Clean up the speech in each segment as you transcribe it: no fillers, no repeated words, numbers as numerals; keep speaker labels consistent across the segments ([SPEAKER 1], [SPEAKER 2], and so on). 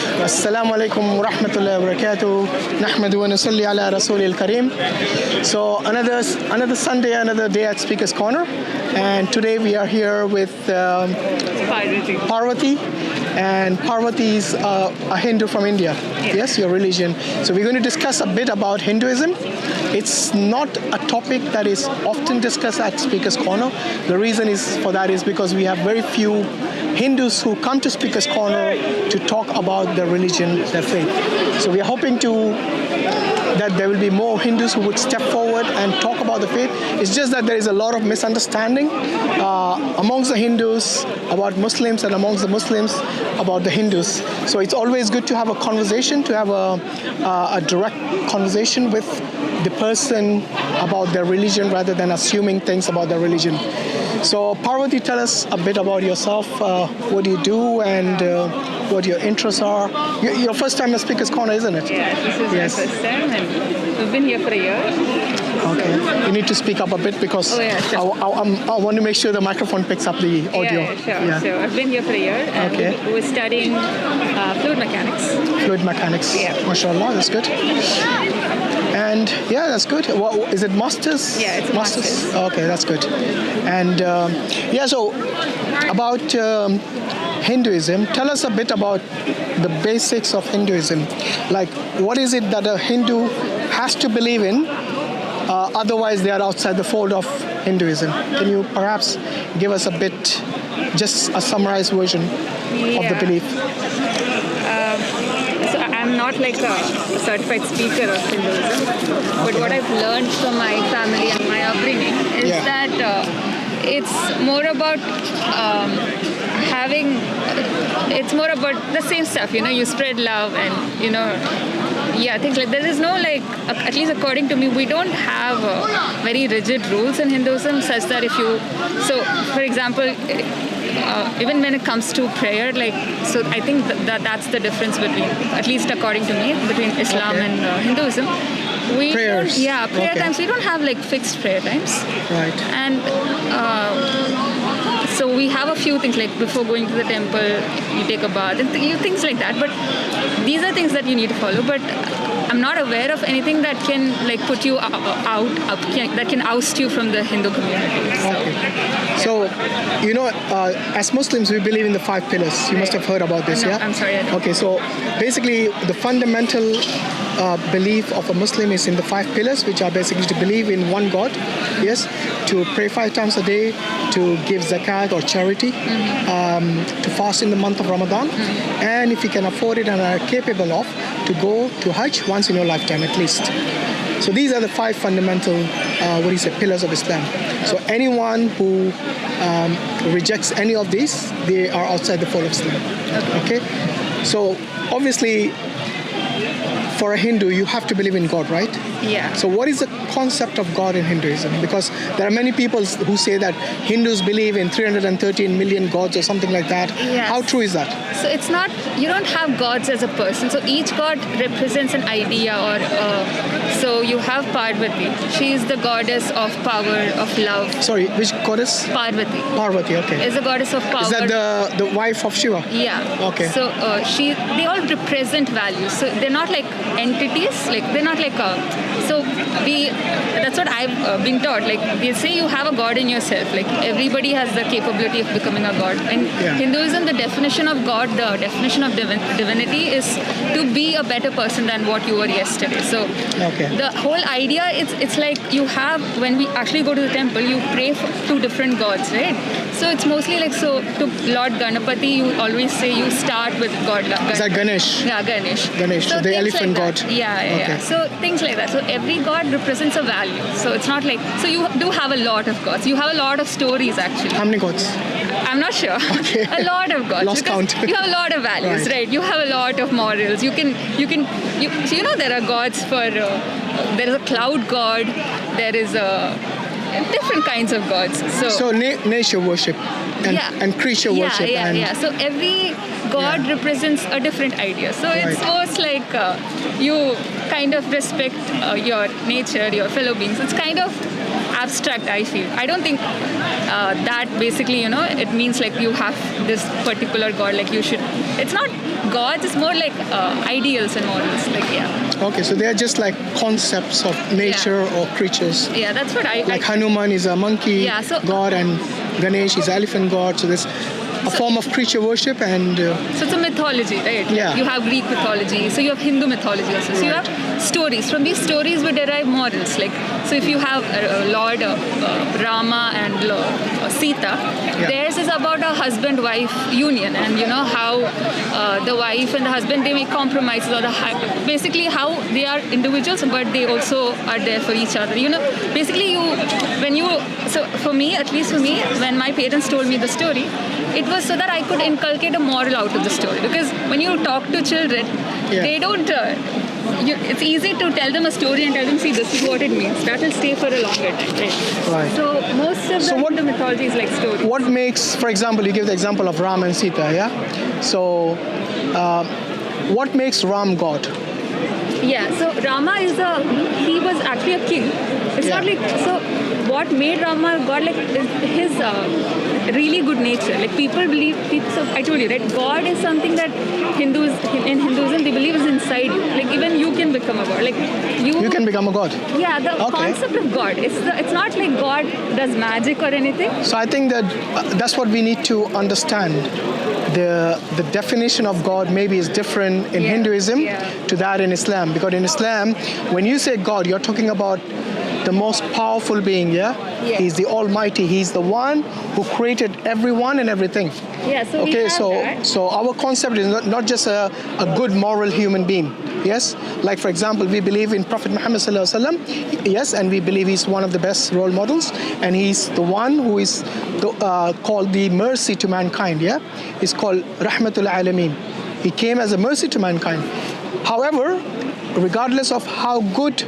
[SPEAKER 1] Assalamu alaikum wa rahmatullahi wa barakatuh. Nahmadu wa nusalli ala rasulil kareem. So another Sunday, another day at Speaker's Corner. And today we are here with Parvati. And Parvati is a Hindu from India. Yes, your religion. So we're going to discuss a bit about Hinduism. It's not a topic that is often discussed at Speaker's Corner. The reason is for that is because we have very few Hindus who come to Speaker's Corner to talk about their religion, their faith. So we are hoping that there will be more Hindus who would step forward and talk about the faith. It's just that there is a lot of misunderstanding amongst the Hindus about Muslims and amongst the Muslims about the Hindus. So it's always good to have a conversation, to have a direct conversation with the person about their religion rather than assuming things about their religion. So Parvati, tell us a bit about yourself. What do you do and what your interests are? Your first time at Speaker's Corner, isn't it?
[SPEAKER 2] Yeah, this is my first time and we've been here for a year.
[SPEAKER 1] Okay. You need to speak up a bit because I want to make sure the microphone picks up the audio.
[SPEAKER 2] Yeah, sure. Yeah. So I've been here for a year and we're studying fluid mechanics.
[SPEAKER 1] Fluid mechanics.
[SPEAKER 2] Yeah.
[SPEAKER 1] MashaAllah, that's good. And yeah, that's good. What, is it masters?
[SPEAKER 2] Yeah, it's a master's.
[SPEAKER 1] Okay, that's good. And so about Hinduism, tell us a bit about the basics of Hinduism. Like, what is it that a Hindu has to believe in? Otherwise, they are outside the fold of Hinduism. Can you perhaps give us a bit, just a summarized version of the belief?
[SPEAKER 2] So I'm not like a certified speaker of Hinduism, but what I've learned from my family and my upbringing is that it's more about it's more about the same stuff, you spread love and, things like there is no at least according to me, we don't have very rigid rules in Hinduism such that so for example, even when it comes to prayer, so I think that's the difference between, at least according to me, between Islam and Hinduism.
[SPEAKER 1] Prayers.
[SPEAKER 2] Prayer times. We don't have fixed prayer times.
[SPEAKER 1] Right.
[SPEAKER 2] And so we have a few things like before going to the temple, you take a bath and things like that. But these are things that you need to follow. But I'm not aware of anything that can put you that can oust you from the Hindu community.
[SPEAKER 1] So, as Muslims, we believe in the 5 pillars. You must have heard about this, yeah?
[SPEAKER 2] I'm sorry, I don't.
[SPEAKER 1] Okay, so basically the fundamental belief of a Muslim is in the 5 pillars, which are basically to believe in one God, yes, to pray 5 times a day, to give zakat or charity, to fast in the month of Ramadan, and if you can afford it and are capable of, to go to Hajj once in your lifetime at least. So these are the 5 fundamental, pillars of Islam. So anyone who rejects any of these, they are outside the fold of Islam. Okay? So obviously, for a Hindu, you have to believe in God, right?
[SPEAKER 2] Yeah.
[SPEAKER 1] So what is the concept of God in Hinduism? Because there are many people who say that Hindus believe in 313 million gods or something like that.
[SPEAKER 2] Yes.
[SPEAKER 1] How true is that?
[SPEAKER 2] So it's not, you don't have gods as a person. So each god represents an idea or so you have Parvati. She is the goddess of power, of love.
[SPEAKER 1] Sorry, which goddess?
[SPEAKER 2] Parvati.
[SPEAKER 1] Parvati, okay.
[SPEAKER 2] Is the goddess of power.
[SPEAKER 1] Is that the wife of Shiva?
[SPEAKER 2] Yeah.
[SPEAKER 1] Okay.
[SPEAKER 2] So they all represent values. So they're not like entities. They're not like that's what I've been taught. They say you have a god in yourself. Everybody has the capability of becoming a god. In Hinduism, the definition of God, the definition of divinity is to be a better person than what you were yesterday. So the whole idea, it's like you have, when we actually go to the temple, you pray for 2 different gods, right? So it's mostly to Lord Ganapati, you always say you start with God.
[SPEAKER 1] Is that Ganesh?
[SPEAKER 2] Yeah, Ganesh.
[SPEAKER 1] Ganesh, so the elephant god.
[SPEAKER 2] Yeah. So things like that. So every god represents a value. So it's not so you do have a lot of gods. You have a lot of stories actually.
[SPEAKER 1] How many gods?
[SPEAKER 2] I'm not sure.
[SPEAKER 1] Okay.
[SPEAKER 2] A lot of gods.
[SPEAKER 1] Lost count.
[SPEAKER 2] You have a lot of values, right? You have a lot of morals. So there are gods for, there is a cloud god, there is different kinds of gods. So
[SPEAKER 1] nature worship and creature worship.
[SPEAKER 2] Yeah. So every god represents a different idea. So it's most like you kind of respect your nature, your fellow beings. It's kind of abstract, I feel. I don't think that basically, it means like you have this particular God, like you should. It's not gods, it's more like ideals and morals. Like, yeah.
[SPEAKER 1] Okay, so they are just like concepts of nature or creatures.
[SPEAKER 2] Yeah, that's what I
[SPEAKER 1] like. Hanuman is a monkey god, and Ganesh is elephant god. So there's a form of creature worship, and
[SPEAKER 2] so it's a mythology, right?
[SPEAKER 1] Yeah.
[SPEAKER 2] You have Greek mythology, so you have Hindu mythology also. So you have stories. From these stories we derive morals. Like, so if you have Lord Rama and Sita, theirs is about a husband-wife union, and how the wife and the husband, they make compromises, or basically how they are individuals, but they also are there for each other. Basically so for me, at least for me, when my parents told me the story, it was so that I could inculcate a moral out of the story. Because when you talk to children, they don't. It's easy to tell them a story and tell them, see, this is what it means. That will stay for a longer time. Right? So most of the mythology is like stories.
[SPEAKER 1] What makes, for example, you give the example of Ram and Sita, yeah? So what makes Ram God?
[SPEAKER 2] Yeah, so Rama he was actually a king. It's not like, so what made Rama God, like his really good nature. Like people believe, so I told you, right? God is something that in Hinduism, they believe is inside you. Like even you can become a God. Like you can become a God. Yeah, the concept of God. It's not like God does magic or anything.
[SPEAKER 1] So I think that that's what we need to understand. The definition of God maybe is different in Hinduism to that in Islam. Because in Islam, when you say God, you're talking about the most powerful being, He's the Almighty. He's the one who created everyone and everything.
[SPEAKER 2] Yeah, so we have that.
[SPEAKER 1] So our concept is not just a good moral human being. Yes, like for example, we believe in Prophet Muhammad sallallahu alaihi wasallam. Yes, and we believe he's one of the best role models, and he's the one who is called the mercy to mankind. Yeah, he's called Rahmatul Alameen. He came as a mercy to mankind. However, regardless of how good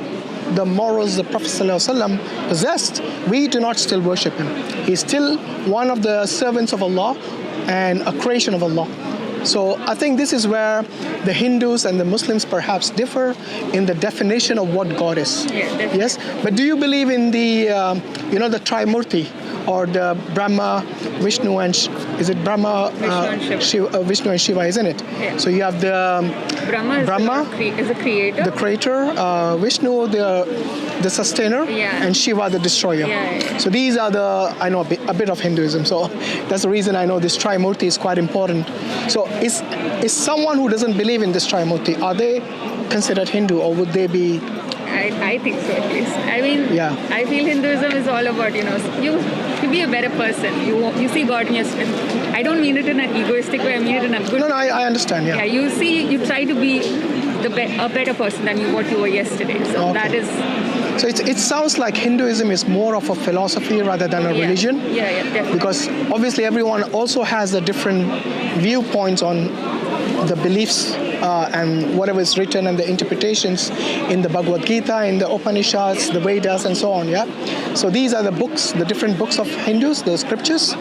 [SPEAKER 1] the morals the Prophet ﷺ possessed, we do not still worship him. He's still one of the servants of Allah and a creation of Allah. So I think this is where the Hindus and the Muslims perhaps differ in the definition of what God is.
[SPEAKER 2] Yeah,
[SPEAKER 1] yes, but do you believe in the the Trimurti, or the Brahma, Vishnu, and is it Brahma, Vishnu and Shiva, isn't it?
[SPEAKER 2] Yeah.
[SPEAKER 1] So you have the
[SPEAKER 2] Brahma is the creator.
[SPEAKER 1] The creator, Vishnu, the sustainer, and Shiva, the destroyer.
[SPEAKER 2] Yeah.
[SPEAKER 1] So these are I know a bit of Hinduism, so that's the reason I know this Trimurti is quite important. So is someone who doesn't believe in this Trimurti, are they considered Hindu, or would they be?
[SPEAKER 2] I think so, at least. I mean, I feel Hinduism is all about, you be a better person. You see God in your spirit. I don't mean it in an egoistic way. I mean it in a good way.
[SPEAKER 1] No, I understand,
[SPEAKER 2] Yeah, you try to be a better person than what you were yesterday. So that is...
[SPEAKER 1] So it sounds like Hinduism is more of a philosophy rather than a religion.
[SPEAKER 2] Yeah, definitely.
[SPEAKER 1] Because obviously everyone also has a different viewpoints on the beliefs and whatever is written and the interpretations in the Bhagavad Gita, in the Upanishads, the Vedas, and so on. So these are the books, the different books of Hindus, the scriptures.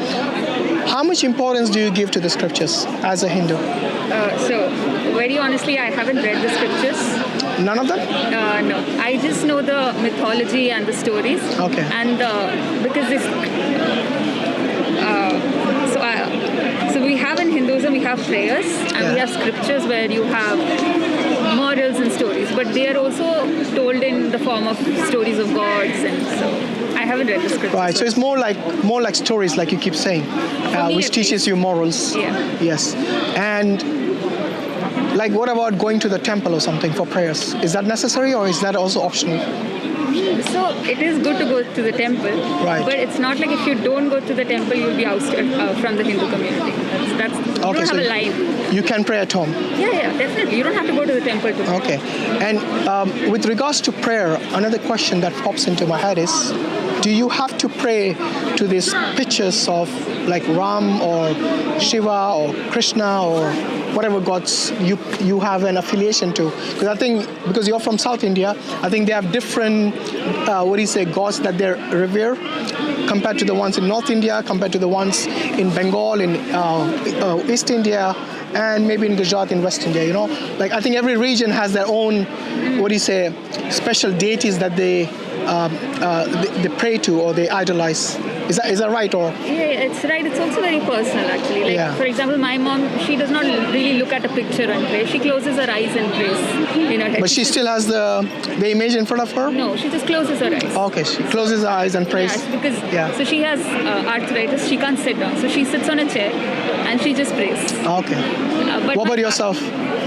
[SPEAKER 1] How much importance do you give to the scriptures as a Hindu?
[SPEAKER 2] So very honestly, I haven't read the scriptures.
[SPEAKER 1] None of them?
[SPEAKER 2] No. I just know the mythology and the stories.
[SPEAKER 1] Okay.
[SPEAKER 2] And because this... So we have in Hinduism, we have prayers and we have scriptures where you have morals and stories, but they are also told in the form of stories of gods, and so I haven't read the scriptures.
[SPEAKER 1] Right, so it's more like stories, like you keep saying, which teaches you morals.
[SPEAKER 2] Yeah.
[SPEAKER 1] Yes. And like, what about going to the temple or something for prayers? Is that necessary, or is that also optional?
[SPEAKER 2] So it is good to go to the temple, but it's not like if you don't go to the temple, you'll be ousted from the Hindu community. That's you don't have a line.
[SPEAKER 1] You can pray at home.
[SPEAKER 2] Yeah, definitely. You don't have to go to the temple to pray.
[SPEAKER 1] Okay. And with regards to prayer, another question that pops into my head is, do you have to pray to these pictures of like Ram or Shiva or Krishna or whatever gods you have an affiliation to? Because I think, because you're from South India, I think they have different, gods that they revere compared to the ones in North India, compared to the ones in Bengal, in East India, and maybe in Gujarat, in West India, Like, I think every region has their own, special deities that they they pray to or they idolize. Is that right or?
[SPEAKER 2] Yeah, it's right. It's also very personal, actually. Like,
[SPEAKER 1] Yeah.
[SPEAKER 2] for example, my mom, she does not really look at a picture and pray. She closes her eyes and prays in her head.
[SPEAKER 1] But she still has the image in front of her?
[SPEAKER 2] No, she just closes her eyes.
[SPEAKER 1] Okay, she closes her eyes and prays.
[SPEAKER 2] Yes, because
[SPEAKER 1] Yeah.
[SPEAKER 2] so she has arthritis. She can't sit down, so she sits on a chair and she just prays.
[SPEAKER 1] Okay.
[SPEAKER 2] But
[SPEAKER 1] What about yourself?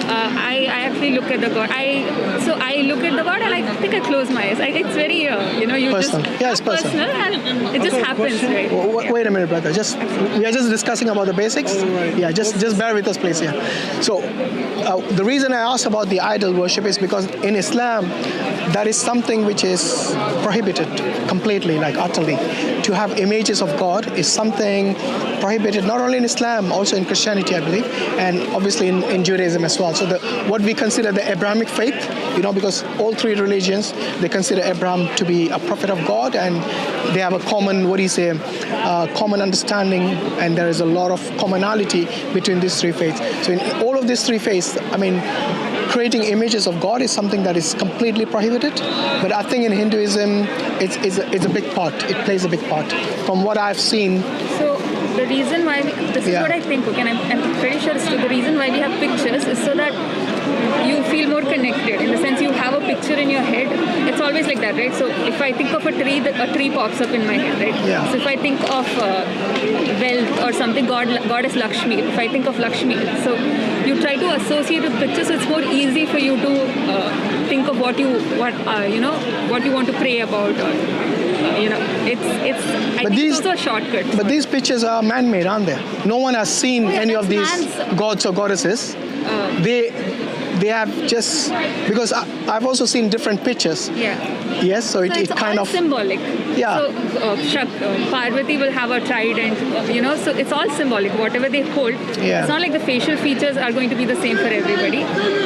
[SPEAKER 2] I actually look at the God. I look at the God and I think I close my eyes. It's very you
[SPEAKER 1] Personal.
[SPEAKER 2] just
[SPEAKER 1] Yeah, it's personal.
[SPEAKER 2] and it just happens, right?
[SPEAKER 1] Wait a minute, brother. We are just discussing about the basics. Yeah, just bear with us, please. Yeah. So, the reason I asked about the idol worship is because in Islam, that is something which is prohibited completely, like utterly. To have images of God is something prohibited not only in Islam, also in Christianity, I believe, and obviously in Judaism as well. So what we consider the Abrahamic faith, because all three religions, they consider Abraham to be a prophet of God, and they have a common, common understanding, and there is a lot of commonality between these three faiths. So in all of these three faiths, creating images of God is something that is completely prohibited. But I think in Hinduism, it's a big part. It plays a big part. From what I've seen.
[SPEAKER 2] So the reason why this is what I think. Okay, and I'm pretty sure it's true. The reason why we have pictures is so that you feel more connected. In the sense, you have a picture in your head. It's always like that, right? So if I think of a tree, a tree pops up in my head, right?
[SPEAKER 1] Yeah.
[SPEAKER 2] So if I think of wealth or something, goddess Lakshmi. If I think of Lakshmi, so you try to associate with pictures. So it's more easy for you to think of what you want to pray about, or it's also a shortcut.
[SPEAKER 1] But these pictures are man-made, aren't they? No one has seen any of these gods or goddesses. They have just, because I've also seen different pictures.
[SPEAKER 2] Yeah.
[SPEAKER 1] Yes, so
[SPEAKER 2] it's
[SPEAKER 1] it kind
[SPEAKER 2] all
[SPEAKER 1] of
[SPEAKER 2] symbolic.
[SPEAKER 1] Yeah.
[SPEAKER 2] So Parvati will have a trident, so it's all symbolic. Whatever they hold, it's not like the facial features are going to be the same for everybody.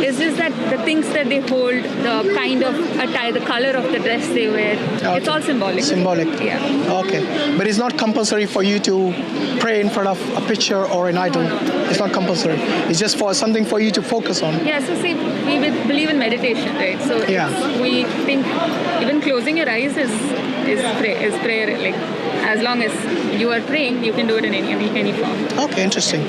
[SPEAKER 2] It's just that the things that they hold, the kind of attire, the color of the dress they wear, it's all symbolic.
[SPEAKER 1] Symbolic.
[SPEAKER 2] Yeah.
[SPEAKER 1] Okay. But it's not compulsory for you to pray in front of a picture or an idol.
[SPEAKER 2] No.
[SPEAKER 1] It's not compulsory. It's just for something for you to focus on.
[SPEAKER 2] Yeah, so see, we believe in meditation, right? So we think even closing your eyes is prayer. Like, as long as you are praying, you can do it in any form.
[SPEAKER 1] Okay, interesting.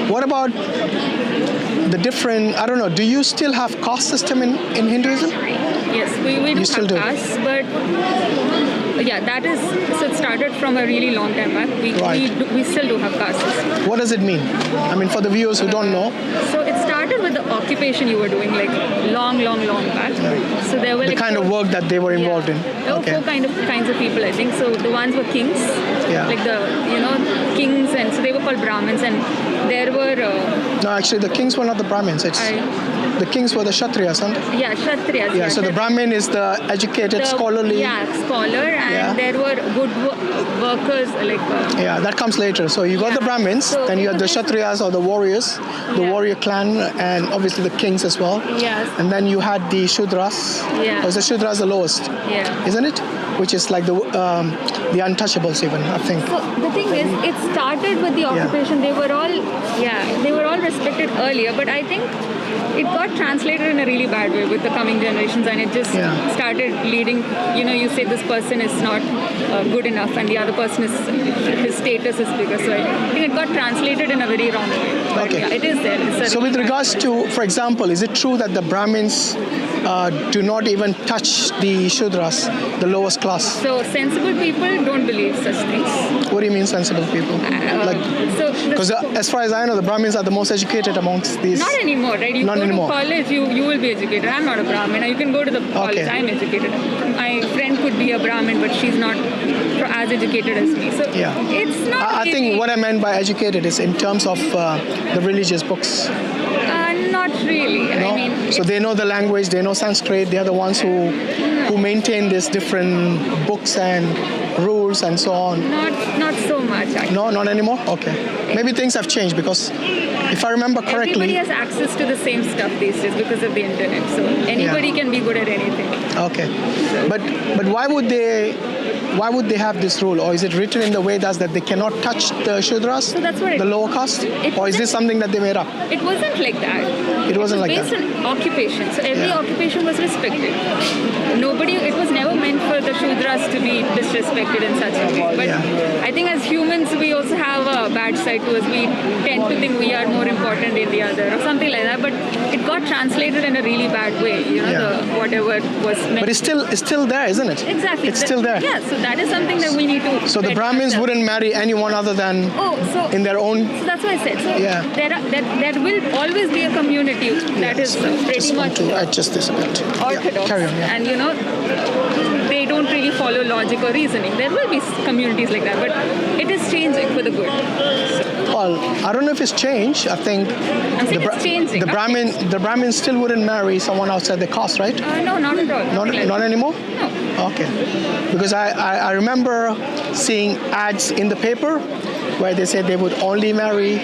[SPEAKER 1] What about the different, I don't know, do you still have caste system in Hinduism?
[SPEAKER 2] Yes, we do
[SPEAKER 1] still
[SPEAKER 2] have
[SPEAKER 1] do.
[SPEAKER 2] caste, but that is, so it started from a really long time back. We still do have caste system.
[SPEAKER 1] What does it mean? For the viewers who don't know.
[SPEAKER 2] So it started with the occupation you were doing, like long back. Yeah. So there were
[SPEAKER 1] the kind of work that they were involved in.
[SPEAKER 2] There were four kinds of people, I think. So the ones were kings, like the kings, and so they were called Brahmins, and there were.
[SPEAKER 1] No, actually, the kings were not the Brahmins. The kings were the Kshatriyas, aren't they?
[SPEAKER 2] Yeah, Kshatriyas.
[SPEAKER 1] Yeah, so the Brahmin is the educated, scholarly.
[SPEAKER 2] Yeah, scholar, and there were good workers, like.
[SPEAKER 1] That comes later. So you got the Brahmins, so then you have the Kshatriyas or the warriors, the warrior clan, and obviously the kings as well.
[SPEAKER 2] Yes.
[SPEAKER 1] And then you had the Shudras.
[SPEAKER 2] Yeah.
[SPEAKER 1] Because the Shudras the lowest.
[SPEAKER 2] Yeah.
[SPEAKER 1] Isn't it? Which is like the untouchables even, I think.
[SPEAKER 2] So the thing is, it started with the occupation. They were all respected earlier, but I think it got translated in a really bad way with the coming generations, and it just started leading, you say this person is not good enough and the other person his status is bigger. So I think it got translated in a very wrong way. But it is there.
[SPEAKER 1] So with regards to, for example, is it true that the Brahmins do not even touch the Shudras, the lowest class?
[SPEAKER 2] So sensible people don't believe such things.
[SPEAKER 1] What do you mean sensible people? Because as far as I know, the Brahmins are the most educated amongst these.
[SPEAKER 2] Not anymore, right? You go to college, you will be educated. I'm not a Brahmin. You can go to the college. I'm educated. My friend could be a Brahmin, but she's not as educated as me. So it's not.
[SPEAKER 1] I think what I meant by educated is in terms of the religious books.
[SPEAKER 2] Not really.
[SPEAKER 1] No? So they know the language, they know Sanskrit, they are the ones who maintain these different books and rules and so on.
[SPEAKER 2] Not so much, actually.
[SPEAKER 1] No, not anymore? Okay. Maybe things have changed because if I remember correctly...
[SPEAKER 2] Everybody has access to the same stuff these days because of the internet. So anybody can be good at anything.
[SPEAKER 1] Okay. But why would they why would they have this rule? Or is it written in the Vedas that they cannot touch the Shudras,
[SPEAKER 2] So that's what
[SPEAKER 1] the lower caste? Or is this something that they made up?
[SPEAKER 2] It wasn't like that.
[SPEAKER 1] It wasn't like
[SPEAKER 2] based
[SPEAKER 1] that.
[SPEAKER 2] on occupation. So every occupation was respected. It was never meant for the Shudras to be disrespected in such a way. But I think as humans, we also have a bad side to us. We tend to think we are more important than the other or something like that. But it got translated in a really bad way. Whatever was meant.
[SPEAKER 1] But it's still there, isn't it?
[SPEAKER 2] Exactly.
[SPEAKER 1] It's still there.
[SPEAKER 2] Yeah, so that is something that we need to.
[SPEAKER 1] So the Brahmins wouldn't marry anyone other than in their own.
[SPEAKER 2] So that's what I said. So there will always be a community that is pretty much
[SPEAKER 1] to adjust this a bit.
[SPEAKER 2] orthodox,
[SPEAKER 1] Carry on,
[SPEAKER 2] and they don't really follow logic or reasoning. There will be communities like that, but it is changing for the good.
[SPEAKER 1] Well, I don't know if it's changed. I think
[SPEAKER 2] I'm saying it's changing.
[SPEAKER 1] the Brahmins still wouldn't marry someone outside the caste, right?
[SPEAKER 2] No, not at all.
[SPEAKER 1] Not anymore?
[SPEAKER 2] No.
[SPEAKER 1] Okay. Because I remember seeing ads in the paper where they said they would only marry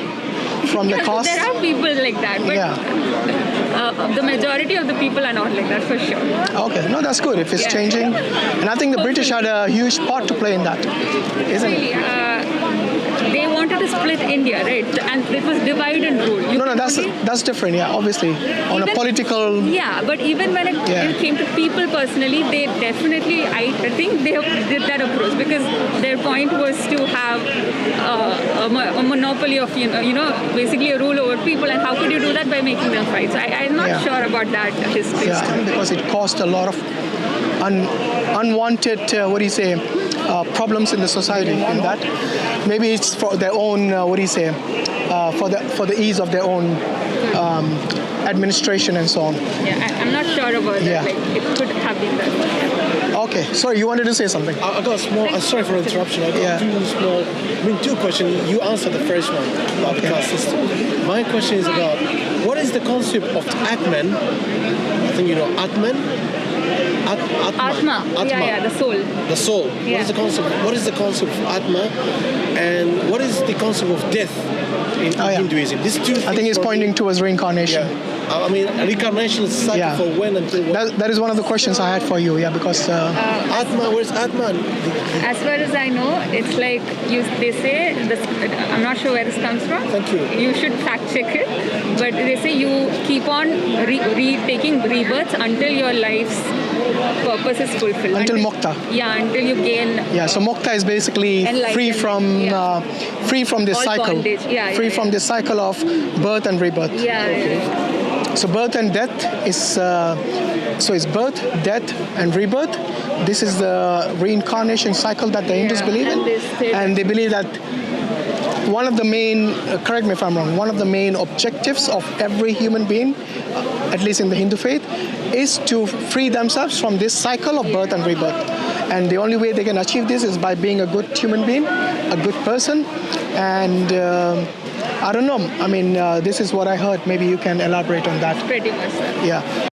[SPEAKER 1] from the caste.
[SPEAKER 2] There are people like that, but the majority of the people are not like that for sure.
[SPEAKER 1] Okay, no, that's good if it's changing. And I think the British had a huge part to play in that, isn't it?
[SPEAKER 2] They wanted to split India, right? And it was divide and rule.
[SPEAKER 1] No, that's different, obviously. On a political...
[SPEAKER 2] Yeah, but even when it came to people personally, they definitely, I think they did that approach because their point was to have a monopoly of, basically a rule over people. And how could you do that? By making them fight. So I'm not sure about that history.
[SPEAKER 1] Yeah, because it caused a lot of unwanted, problems in the society. In that, maybe it's for their own, for the ease of their own administration and so on.
[SPEAKER 2] Yeah, I'm not sure about that. Like, it could have been that.
[SPEAKER 1] Okay, sorry, you wanted to say something?
[SPEAKER 3] I got a small. Sorry for interruption. I got two questions. You answered the first one about the caste system. My question is about what is the concept of Atman? I think you know Atman.
[SPEAKER 2] Atma. Yeah, the soul.
[SPEAKER 3] The soul.
[SPEAKER 2] Yeah.
[SPEAKER 3] What is the concept of Atma, and what is the concept of death in Hinduism? These two.
[SPEAKER 1] I think it's pointing towards reincarnation.
[SPEAKER 3] Yeah. I mean, reincarnation is cycle for when until when?
[SPEAKER 1] That is one of the questions I had for you. Yeah, because
[SPEAKER 3] Atma. Where's Atman?
[SPEAKER 2] As far as I know, it's like they say. I'm not sure where this comes from.
[SPEAKER 3] Thank you.
[SPEAKER 2] You should fact check it. But they say you keep on taking rebirths until your life's purpose is fulfilled.
[SPEAKER 1] Until mokta.
[SPEAKER 2] Yeah, until you gain.
[SPEAKER 1] Yeah, so mokta is basically free from this
[SPEAKER 2] all
[SPEAKER 1] cycle.
[SPEAKER 2] Bondage.
[SPEAKER 1] Free from this cycle of birth and rebirth.
[SPEAKER 2] Yeah.
[SPEAKER 1] So birth and death is it's birth, death, and rebirth. This is the reincarnation cycle that the Hindus believe in, and they believe that one of the main, correct me if I'm wrong, one of the main objectives of every human being, at least in the Hindu faith, is to free themselves from this cycle of birth and rebirth. And the only way they can achieve this is by being a good human being, a good person, and I don't know. I mean, this is what I heard. Maybe you can elaborate on that.
[SPEAKER 2] Pretty much.
[SPEAKER 1] Yeah.